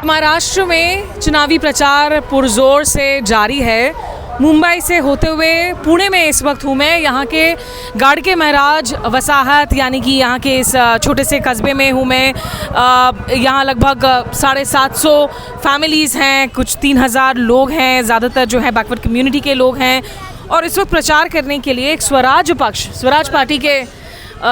महाराष्ट्र में चुनावी प्रचार पुरजोर से जारी है। मुंबई से होते हुए पुणे में इस वक्त हूँ मैं। यहाँ के गाड़के महाराज वसाहत यानी कि यहाँ के इस छोटे से कस्बे में हूँ मैं। यहाँ लगभग 750 फैमिलीज़ हैं, कुछ 3000 लोग हैं, ज़्यादातर जो है बैकवर्ड कम्युनिटी के लोग हैं। और इस वक्त प्रचार करने के लिए एक स्वराज पार्टी के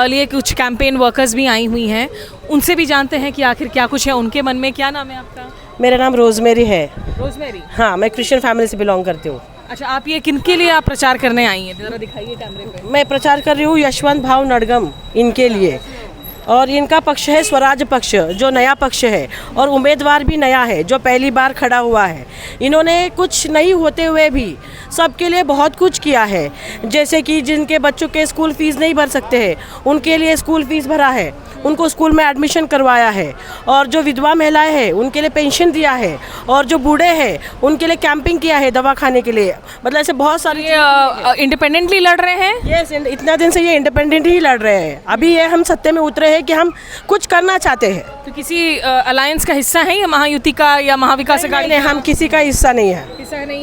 लिए कुछ कैंपेन वर्कर्स भी आई हुई हैं। उनसे भी जानते हैं कि आखिर क्या कुछ है उनके मन में। क्या नाम है आपका? मेरा नाम रोजमेरी है। रोजमेरी? हाँ, मैं क्रिश्चियन फैमिली से बिलोंग करती हूँ। अच्छा, आप ये किनके लिए आप प्रचार करने आई हैं? ज़रा दिखाइए कैमरे पे। मैं प्रचार कर रही हूँ यशवंत भाव नडगम इनके लिए, और इनका पक्ष है स्वराज पक्ष, जो नया पक्ष है और उम्मीदवार भी नया है, जो पहली बार खड़ा हुआ है। इन्होंने कुछ नहीं होते हुए भी सबके लिए बहुत कुछ किया है। जैसे कि जिनके बच्चों के स्कूल फीस नहीं भर सकते हैं उनके लिए स्कूल फीस भरा है, उनको स्कूल में एडमिशन करवाया है, और जो विधवा महिलाएं हैं उनके लिए पेंशन दिया है, और जो बूढ़े हैं उनके लिए कैंपिंग किया है दवा खाने के लिए। मतलब ऐसे बहुत सारे इंडिपेंडेंटली लड़ रहे हैं। यस, इतना दिन से ये इंडिपेंडेंट ही लड़ रहे हैं। अभी ये हम सत्ते में उतरे हैं कि हम कुछ करना चाहते हैं। तो किसी अलायंस का हिस्सा है या महायुति का या महाविकास अघाड़ी? नहीं, हम किसी का हिस्सा नहीं है।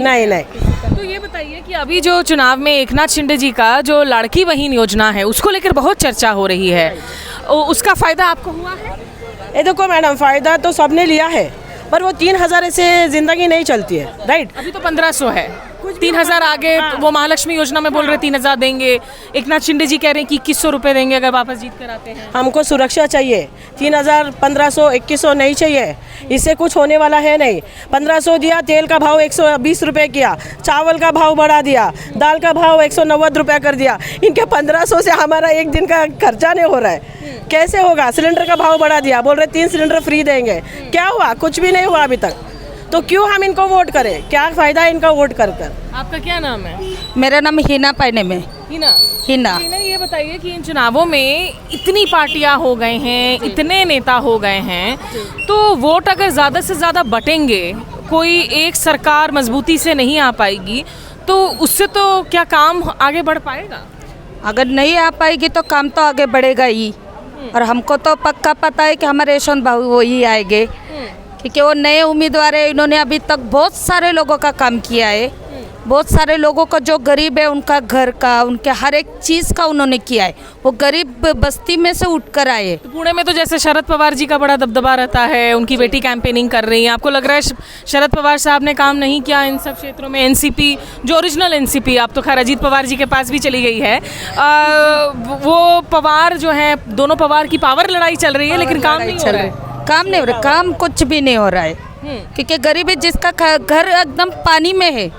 नहीं। तो ये बताइए कि अभी जो चुनाव में एकनाथ शिंदे जी का जो लाड़की बहन योजना है उसको लेकर बहुत चर्चा हो रही है, उसका फायदा आपको हुआ है? ये देखो मैडम, फायदा तो सबने लिया है, पर वो 3000 से जिंदगी नहीं चलती है, राइट? अभी तो 1500 है, 3000 आगे। हाँ। वो महालक्ष्मी योजना में बोल रहे 3000 देंगे। एकनाथ शिंदे जी कह रहे हैं कि 2100 रुपये देंगे अगर वापस जीत कर आते हैं। हमको सुरक्षा चाहिए। 3000, 1500, 2100 नहीं चाहिए, इससे कुछ होने वाला है नहीं। 1500 दिया, तेल का भाव 120 रुपये किया, चावल का भाव बढ़ा दिया, दाल का भाव 190 रुपये कर दिया। इनके 1500 से हमारा एक दिन का खर्चा नहीं हो रहा है, कैसे होगा? सिलेंडर का भाव बढ़ा दिया, बोल रहे 3 सिलेंडर फ्री देंगे। क्या हुआ? कुछ भी नहीं हुआ अभी तक। तो क्यों हम इनको वोट करें? क्या फ़ायदा है इनका वोट कर कर? आपका क्या नाम है? मेरा नाम हिना पैने में। हिना, ये बताइए कि इन चुनावों में इतनी पार्टियां हो गए हैं, इतने नेता हो गए हैं, तो वोट अगर ज़्यादा से ज़्यादा बटेंगे, कोई एक सरकार मजबूती से नहीं आ पाएगी, तो उससे तो क्या काम आगे बढ़ पाएगा? अगर नहीं आ पाएगी तो काम तो आगे बढ़ेगा ही। और हमको तो पक्का पता है कि हमारे यशवंत भाऊ वो ही आएंगे, क्योंकि वो नए उम्मीदवार है। इन्होंने अभी तक बहुत सारे लोगों का काम किया है, बहुत सारे लोगों को जो गरीब है उनका घर का, उनके हर एक चीज़ का उन्होंने किया है। वो गरीब बस्ती में से उठकर आए। तो पुणे में तो जैसे शरद पवार जी का बड़ा दबदबा रहता है, उनकी बेटी कैंपेनिंग कर रही है। आपको लग रहा है शरद पवार साहब ने काम नहीं किया इन सब क्षेत्रों में? एनसीपी, जो ओरिजिनल एनसीपी, आप तो खैर अजीत पवार जी के पास भी चली गई है, वो पवार जो है, दोनों पवार की पावर लड़ाई चल रही है, लेकिन काम नहीं हो रहा है। काम नहीं हो रहा, काम कुछ भी नहीं हो रहा है, क्योंकि गरीब है जिसका घर एकदम पानी में है,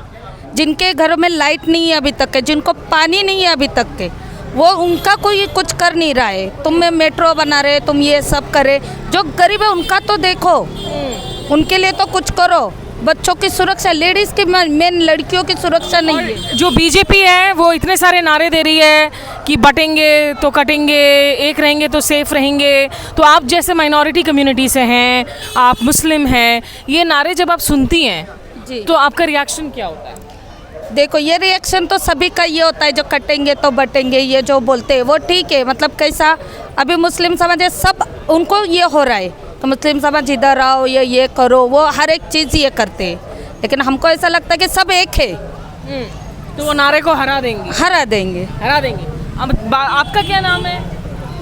जिनके घरों में लाइट नहीं है अभी तक के, जिनको पानी नहीं है अभी तक के, वो उनका कोई कुछ कर नहीं रहा है। तुम मेट्रो बना रहे, तुम ये सब करे, जो गरीब है उनका तो देखो, उनके लिए तो कुछ करो। बच्चों की सुरक्षा, लेडीज़ की मेन, लड़कियों की सुरक्षा नहीं है। जो बीजेपी है वो इतने सारे नारे दे रही है कि बटेंगे तो कटेंगे, एक रहेंगे तो सेफ रहेंगे। तो आप जैसे माइनॉरिटी कम्युनिटी से हैं, आप मुस्लिम हैं, ये नारे जब आप सुनती हैं जी, तो आपका रिएक्शन क्या होता है? देखो, ये रिएक्शन तो सभी का ये होता है, जो कटेंगे तो बटेंगे, ये जो बोलते हैं वो ठीक है। मतलब कैसा, अभी मुस्लिम समाज है, सब उनको ये हो रहा है, तो मुस्लिम समाज इधर आओ, ये करो, वो हर एक चीज़ ये करते हैं। लेकिन हमको ऐसा लगता है कि सब एक है, तो वो नारे को हरा देंगे। अब आपका क्या नाम है?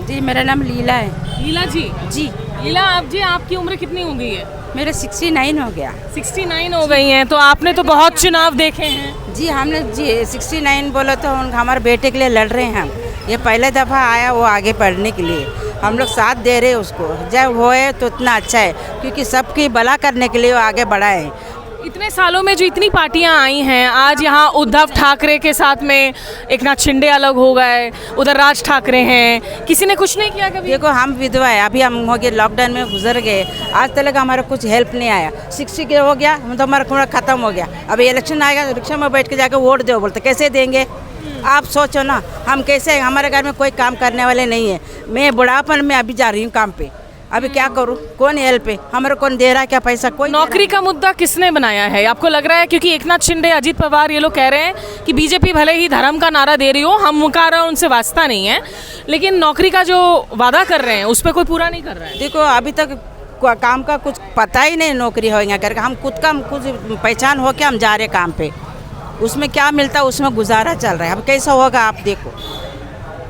जी, मेरा नाम लीला है। लीला जी? जी लीला, आप जी, आपकी उम्र कितनी हो गई है? मेरे 69 हो गया। 69 हो गई हैं, तो आपने तो बहुत चुनाव देखे हैं। जी, हमने जी 69 बोला तो हमारे बेटे के लिए लड़ रहे हैं हम। ये पहले दफ़ा आया वो आगे पढ़ने के लिए, हम लोग साथ दे रहे हैं उसको। जब होए तो इतना अच्छा है, क्योंकि सबकी भला करने के लिए वो आगे बढ़ा है। इतने सालों में जो इतनी पार्टियां आई हैं, आज यहाँ उद्धव ठाकरे के साथ में एकनाथ शिंदे अलग हो गए, उधर राज ठाकरे हैं, किसी ने कुछ नहीं किया कभी? देखो, हम विधवा है, अभी हम हो गए लॉकडाउन में गुजर गए, आज तक हमारा कुछ हेल्प नहीं आया। 60 के हो गया, हम तो हमारा थोड़ा ख़त्म हो गया। अभी इलेक्शन आएगा, रिक्शा में बैठ के जाकर वोट दो बोलते, कैसे देंगे? आप सोचो ना, हम कैसे, हमारे घर में कोई काम करने वाले नहीं है। मैं बुढ़ापन में अभी जा रही हूँ काम पे, अभी क्या करूँ, कौन हेल्प है हमारे, कौन दे रहा है क्या पैसा, कोई नौकरी का मुद्दा किसने बनाया है आपको लग रहा है? क्योंकि एकनाथ शिंदे, अजीत पवार ये लोग कह रहे हैं कि बीजेपी भले ही धर्म का नारा दे रही हो, हम का रहा उनसे वास्ता नहीं है, लेकिन नौकरी का जो वादा कर रहे हैं उस पर कोई पूरा नहीं कर रहा है। देखो अभी तक काम का कुछ पता ही नहीं, नौकरी होएगा करके हम खुद का कुछ पहचान हो के हम जा रहे काम पे, उसमें क्या मिलता है उसमें गुजारा चल रहा है। अब कैसा होगा आप देखो।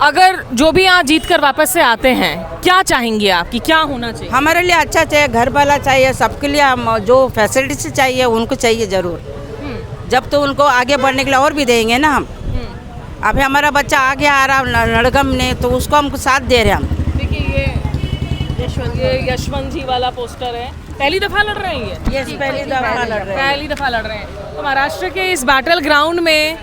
अगर जो भी यहाँ जीत कर वापस से आते हैं, क्या चाहेंगे आप कि क्या होना चाहिए? हमारे लिए अच्छा चाहिए, घर वाला चाहिए, सबके लिए हम जो फैसिलिटी चाहिए उनको चाहिए ज़रूर। जब तो उनको आगे बढ़ने के लिए और भी देंगे ना हम। अभी हमारा बच्चा आगे आ रहा नड़गम ने, तो उसको हमको साथ दे रहे हम। देखिए ये यशवंत जी वाला पोस्टर है, पहली दफा लड़ रहे हैं ये? पहली दफा लड़ रहे हैं। तो महाराष्ट्र के इस बैटल ग्राउंड में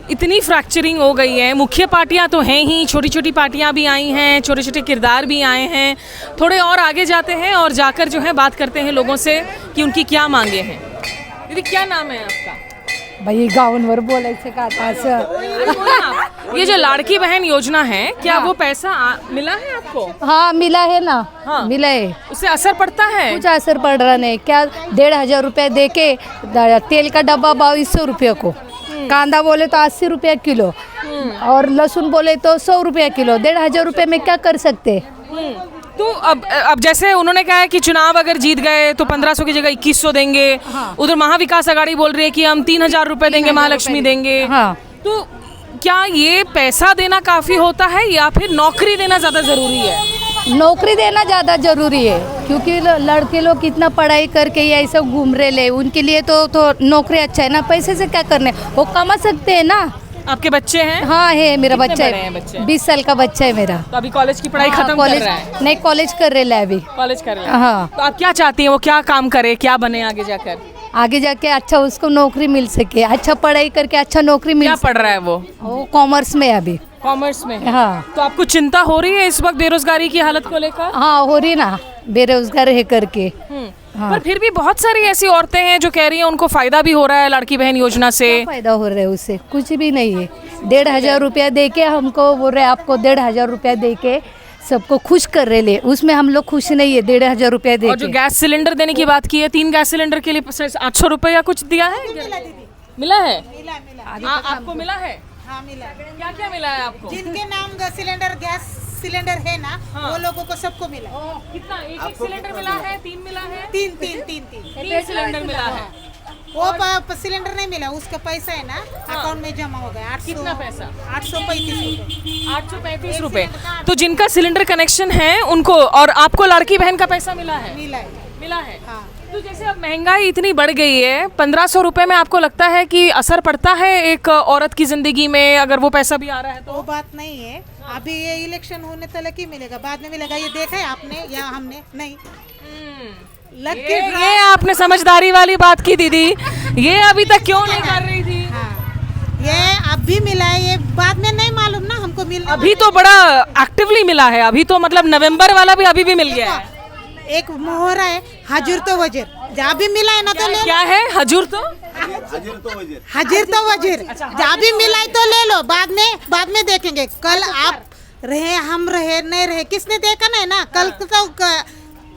इतनी फ्रैक्चरिंग हो गई है, मुख्य पार्टियां तो हैं ही, छोटी छोटी पार्टियां भी आई हैं, छोटे छोटे किरदार भी आए हैं। थोड़े और आगे जाते हैं और जाकर जो है बात करते हैं लोगों से कि उनकी क्या मांगे हैं। दीदी क्या नाम है आपका? बाई गावांवर बोलायचं का आता असं? ये जो लाड़की बहन योजना है, क्या वो पैसा मिला है आपको? हाँ मिला है ना। हाँ। मिला है, उससे असर पड़ता है? कुछ असर पड़ रहा नहीं। क्या 1,500 रुपये दे के तेल का डब्बा 2,200 रुपये को, कांदा बोले तो 80 रुपये किलो, और लहसुन बोले तो 100 रुपये किलो। 1,500 रुपये में क्या कर सकते? तो अब जैसे उन्होंने कहा है कि चुनाव अगर जीत गए तो 1500 की जगह 2100 देंगे। उधर महाविकास आघाड़ी बोल रही है कि हम 3,000 रुपये देंगे, महालक्ष्मी देंगे। हाँ। तो क्या ये पैसा देना काफी होता है या फिर नौकरी देना ज्यादा जरूरी है? नौकरी देना ज़्यादा जरूरी है, क्योंकि लड़के लोग कितना पढ़ाई करके ये ऐसा घूम रहे ले, उनके लिए तो नौकरी अच्छा है ना। पैसे से क्या करने, वो कमा सकते हैं ना। आपके बच्चे हैं? हाँ है, मेरा कितने बच्चा बड़े हैं बच्चे? है, 20 साल का बच्चा है मेरा। तो अभी कॉलेज की पढ़ाई हाँ, खत्म कर कॉलेज रहा है? नहीं, कॉलेज कर रहे है अभी। कॉलेज कर रहा है। हाँ। तो आप क्या चाहती हैं वो क्या काम करे, क्या बने आगे जाकर? आगे जाके अच्छा उसको नौकरी मिल सके, अच्छा पढ़ाई करके अच्छा नौकरी मिल क्या सके। पढ़ रहा है वो? वो कॉमर्स में है अभी। कॉमर्स में है। हाँ। तो आपको चिंता हो रही है इस वक्त बेरोजगारी की हालत को लेकर? हाँ हो रही ना, बेरोजगार है करके। हाँ। पर फिर भी बहुत सारी ऐसी औरतें हैं जो कह रही हैं उनको फायदा भी हो रहा है लड़की बहन योजना से। क्या फायदा हो रहा है उससे? कुछ भी नहीं है। 1,500 रुपया दे के हमको बोल रहे आपको 1,500 रुपया दे के सबको खुश कर रहे ले, उसमें हम लोग खुश नहीं है। 1,500 रुपया दे और जो के। गैस सिलेंडर देने की बात की है, 3 गैस सिलेंडर के लिए 800 रुपये या कुछ दिया है? मिला है? आपको मिला है? हाँ मिला। क्या क्या मिला है आपको? जिनके नाम सिलेंडर गैस सिलेंडर है ना, वो लोगों को सबको मिला। कितना? एक सिलेंडर मिला है? 3 मिला है? तीन सिलेंडर मिला है। वो सिलेंडर नहीं मिला, उसका पैसा है ना अकाउंट में जमा हो गया। 800 कितना पैसा? 835 रुपये। 835 रुपये। तो जिनका सिलेंडर कनेक्शन है उनको, और आपको लड़की बहन का पैसा मिला है? मिला है। हाँ। तो जैसे अब महंगाई इतनी बढ़ गई है, 1500 रुपये में आपको लगता है कि असर पड़ता है एक औरत की जिंदगी में अगर वो पैसा भी आ रहा है तो? वो बात नहीं है, अभी ये इलेक्शन होने तक ही मिलेगा, बाद में मिलेगा। ये देखा है आपने या हमने? नहीं। लग के ये आपने समझदारी वाली बात की दीदी, ये अभी तक क्यों नहीं कर रही थी? हाँ, ये अब भी मिला है, ये बाद में नहीं मालूम ना हमको मिलने अभी तो बड़ा एक्टिवली मिला है, अभी तो मतलब नवंबर वाला भी अभी भी मिल गया है। एक मोहरा है हजूर तो वजीर, जहाँ भी मिला है ना तो ले क्या है हजूर तो? हाजिर तो वजीर, जहाँ भी मिला है तो ले लो, बाद में देखेंगे। कल आप रहे, हम रहे, नहीं रहे, किसने देखा नहीं ना। कल तो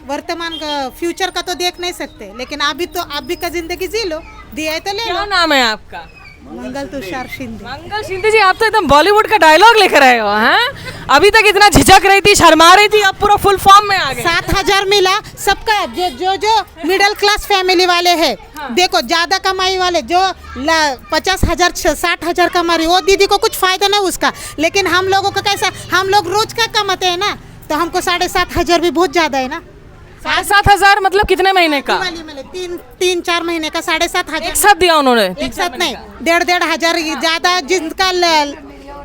वर्तमान का, फ्यूचर का तो देख नहीं सकते, लेकिन अभी तो अभी का जिंदगी जी लो, दिया है तो ले क्या लो। नाम है आपका? मंगल तुषार शिंदे। मंगल शिंदे जी, आप तो एकदम बॉलीवुड का डायलॉग लेकर आए हो। हैं? अभी तक इतना झिझक रही थी, शर्मा रही थी, अब पूरा फुल फॉर्म में आ गए। 7,000 मिला सबका, जो मिडिल क्लास फैमिली वाले हैं। देखो ज्यादा कमाई वाले जो 50,000 60,000 कमा रही, वो दीदी को कुछ फायदा नहीं उसका। लेकिन हम लोगों का कैसा, हम लोग रोज का कमाते हैं ना, तो हमको 7,500 भी बहुत ज्यादा है ना। 7,500 मतलब कितने महीने का? तीन 4 महीने का 7,500 एक साथ दिया उन्होंने? एक साथ नहीं, 1,500 हजार। ज्यादा जिनका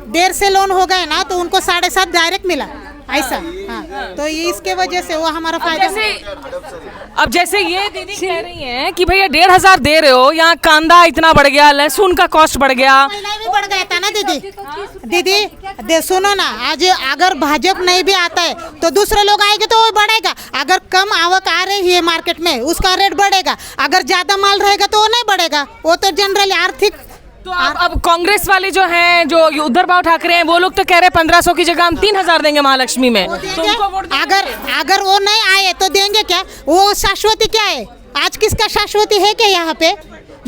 देर से लोन हो गए ना, तो उनको 7,500 डायरेक्ट मिला ऐसा। हाँ, तो ये इसके वजह से वो हमारा फायदा। अब जैसे ये दीदी कह रही हैं कि भैया 1,500 दे रहे हो, यहाँ कांदा इतना बढ़ गया, लहसुन का कॉस्ट बढ़ गया, महंगाई भी बढ़ गया था ना दीदी सुनो ना, आज अगर भाजपा नहीं भी आता है तो दूसरे लोग आएंगे तो वो बढ़ेगा। अगर कम आवक आ रही है मार्केट में, उसका रेट बढ़ेगा। अगर ज्यादा माल रहेगा तो वो नहीं बढ़ेगा। वो तो जनरली आर्थिक तो अब कांग्रेस वाले जो हैं, जो उद्धव भाव ठाकरे हैं, वो लोग तो कह रहे हैं 1500 की जगह हम 3000 देंगे महालक्ष्मी में। तो देंगे। उनको वोट देंगे। अगर वो नहीं आए तो देंगे क्या? वो शाश्वती क्या है? आज किसका शाश्वती है क्या यहाँ पे?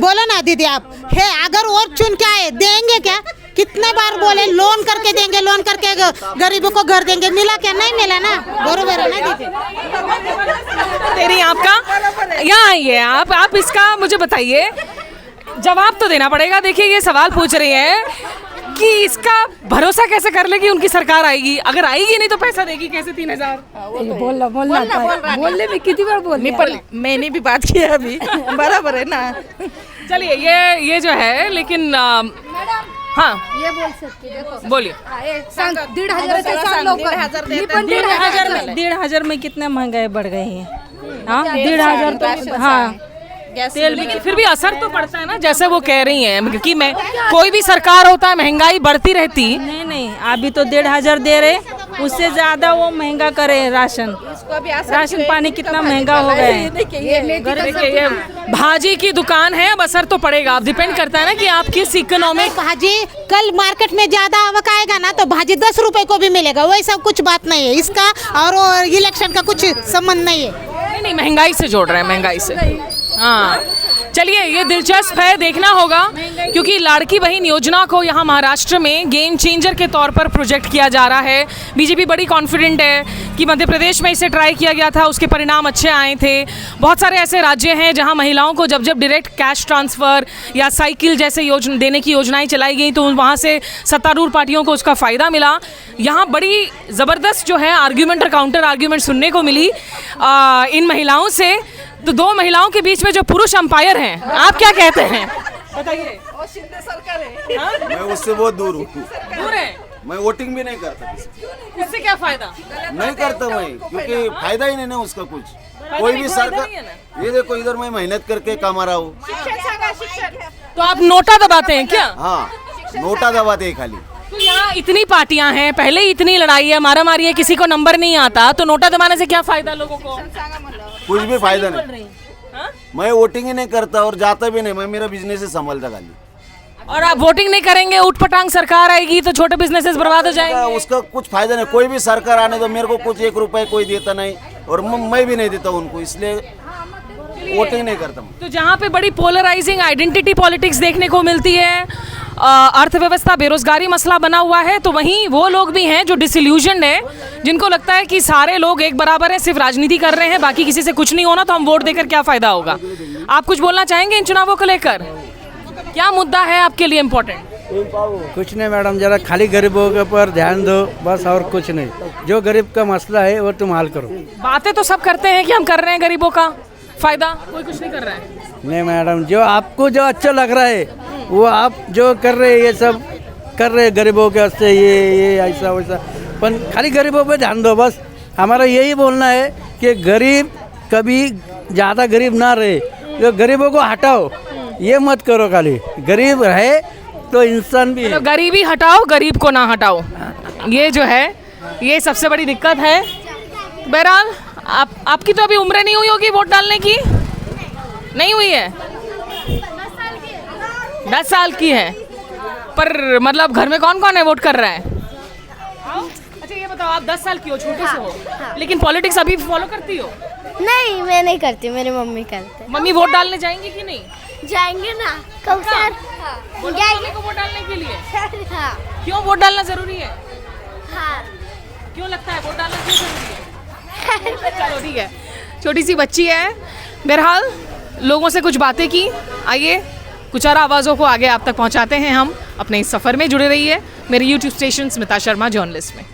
बोलो ना दीदी आप है। अगर और चुन के आए देंगे क्या? कितने बार बोले लोन करके देंगे, लोन करके गरीबों को घर देंगे, मिला क्या? नहीं मिला ना, बरोबर है ना दीदी? तेरी आपका यहाँ आइए, आप इसका मुझे बताइए, जवाब तो देना पड़ेगा। देखिए ये सवाल पूछ रही है कि इसका भरोसा कैसे कर ले कि उनकी सरकार आएगी, अगर आएगी नहीं तो पैसा देगी कैसे 3000? बोलने में कितनी बार बोल मैंने भी बात की है अभी बराबर है ना। चलिए ये जो है, लेकिन हाँ ये बोल सकते देखो बोलिए। 1,500 में कितने महंगाई बढ़ गई है। हाँ 1,500 हाँ तेल, लेकिन फिर भी असर तो पड़ता है ना, जैसे वो कह रही हैं, क्योंकि मैं कोई भी सरकार होता है महंगाई बढ़ती रहती। नहीं अभी तो 1,500 दे रहे, उससे ज्यादा वो महंगा करे राशन पानी कितना महंगा हो गया है। देखिए ये भाजी की दुकान है, अब असर तो पड़ेगा। अब डिपेंड करता है ना कि आप किस इकोनॉमिक। भाजी कल मार्केट में ज्यादा आवक आएगा ना तो भाजी 10 रुपए को भी मिलेगा, वही सब कुछ बात नहीं है इसका, और इलेक्शन का कुछ संबंध नहीं है। नहीं महंगाई से जोड़ रहे हैं, महंगाई से। हाँ चलिए ये दिलचस्प है, देखना होगा, क्योंकि लाड़की बहन योजना को यहाँ महाराष्ट्र में गेम चेंजर के तौर पर प्रोजेक्ट किया जा रहा है। बीजेपी बड़ी कॉन्फिडेंट है कि मध्य प्रदेश में इसे ट्राई किया गया था, उसके परिणाम अच्छे आए थे। बहुत सारे ऐसे राज्य हैं जहाँ महिलाओं को जब डायरेक्ट कैश ट्रांसफ़र या साइकिल जैसे योजना देने की योजनाएं चलाई गई तो वहाँ से सत्तारूढ़ पार्टियों को उसका फ़ायदा मिला। यहाँ बड़ी ज़बरदस्त जो है आर्ग्यूमेंट और काउंटर आर्ग्यूमेंट सुनने को मिली इन महिलाओं से। तो दो महिलाओं के बीच में जो पुरुष अंपायर हैं, आप क्या कहते हैं बताइए? मैं उससे बहुत दूर हूँ, दूर है, मैं वोटिंग भी नहीं करता, इससे क्या फायदा? नहीं करता मैं, क्योंकि फायदा ही नहीं ना उसका कुछ। कोई भी सरकार, ये देखो इधर मैं मेहनत करके कमा रहा हूँ। तो आप नोटा दबाते हैं क्या? हाँ नोटा दबाते हैं खाली। तो यहाँ इतनी पार्टियां हैं, पहले ही इतनी लड़ाई है, मारा मारी है, किसी को नंबर नहीं आता, तो नोटा दबाने से क्या फायदा लोगों को? कुछ भी फायदा नहीं। मैं वोटिंग ही नहीं करता और जाता भी नहीं, मैं मेरा बिजनेस ही संभालता खाली। और आप वोटिंग नहीं करेंगे, उठपटांग सरकार आएगी तो छोटे बिजनेसेस बर्बाद हो जाएंगे। उसका कुछ फायदा नहीं, कोई भी सरकार आने तो मेरे को कुछ 1 रुपए कोई देता नहीं, और मैं भी नहीं देता उनको, इसलिए वोटिंग नहीं करता मैं। तो जहाँ पे बड़ी पोलराइजिंग आइडेंटिटी पॉलिटिक्स देखने को मिलती है, अर्थव्यवस्था बेरोजगारी मसला बना हुआ है, तो वहीं वो लोग भी हैं जो डिसइल्यूजन्ड है, जिनको लगता है कि सारे लोग एक बराबर हैं, सिर्फ राजनीति कर रहे हैं, बाकी किसी से कुछ नहीं होना, तो हम वोट देकर क्या फायदा होगा। आप कुछ बोलना चाहेंगे इन चुनावों को लेकर? क्या मुद्दा है आपके लिए इम्पोर्टेंट? कुछ नहीं मैडम, जरा खाली गरीबों के ऊपर ध्यान दो बस, और कुछ नहीं। जो गरीब का मसला है वो तुम हल करो। बातें तो सब करते हैं कि हम कर रहे हैं गरीबों का फायदा, कोई कुछ नहीं कर रहा है। नहीं मैडम, जो आपको जो अच्छा लग रहा है वो आप जो कर रहे हैं, ये सब कर रहे हैं गरीबों के वास्ते, ये ऐसा वैसा, पर खाली गरीबों पे ध्यान दो बस। हमारा यही बोलना है कि गरीब कभी ज़्यादा गरीब ना रहे, जो गरीबों को हटाओ, ये मत करो। खाली गरीब रहे तो इंसान भी मतलब गरीबी हटाओ, गरीब को ना हटाओ, ये जो है ये सबसे बड़ी दिक्कत है। बहरहाल आपकी तो अभी उम्र नहीं हुई होगी वोट डालने की? नहीं हुई है, 10 साल की है, पर मतलब घर में कौन कौन है वोट कर रहा है? अच्छा ये बताओ, आप 10 साल की हो, छोटे से हो, लेकिन पॉलिटिक्स अभी फॉलो करती हो? नहीं मैं नहीं करती, मेरी मम्मी करते। मम्मी वोट डालने जाएंगी कि नहीं? जाएंगे ना कब सर? जाएंगे को वोट डालने के लिए? हाँ क्यों वोट डालना जरूरी है? हाँ क्यों लगता है वोट डालना क्यों जरूरी है? चलो ठीक है, छोटी सी बच्ची है। बहरहाल लोगों से कुछ बातें की, आइए कुछ और आवाज़ों को आगे आप तक पहुंचाते हैं हम अपने इस सफ़र में। जुड़े रहिए मेरे YouTube station Smita Sharma journalist में।